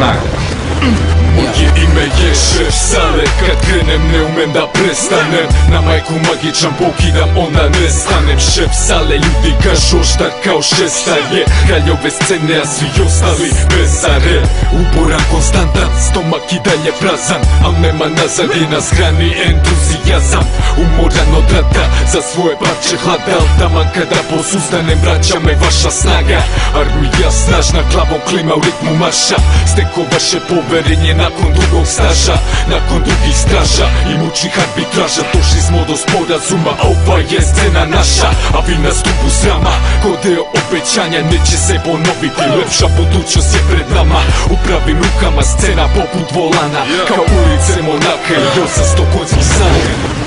snaga. Moje ime je šef sale, kad krenem ne umem da prestanem. Na majku magičan pokidam, onda nestanem. Šef sale, ljudi kažu oštar kao šestar je. Kralj ove scene, a svi ostali bezare. Uporan, konstantan, stomak i dalje prazan, al nema nazad i nas hrani entuzijazam. Umoran od rata, za svoje parče hlada, al taman kada posustanem vraća me vaša snaga. Armija snažna, glavom klima u ritmu marša, steko vaše poverenje nakon dugog staža, nakon dugih straža i mučnih arbitraža. Došli smo do sporazuma, a ova je scena naša, a vi na stupu srama. Ko deo obećanja neće se ponoviti, lepša budućnost je pred nama. U pravim rukama scena poput volana, kao ulice Monaka i 800 konjskih sana.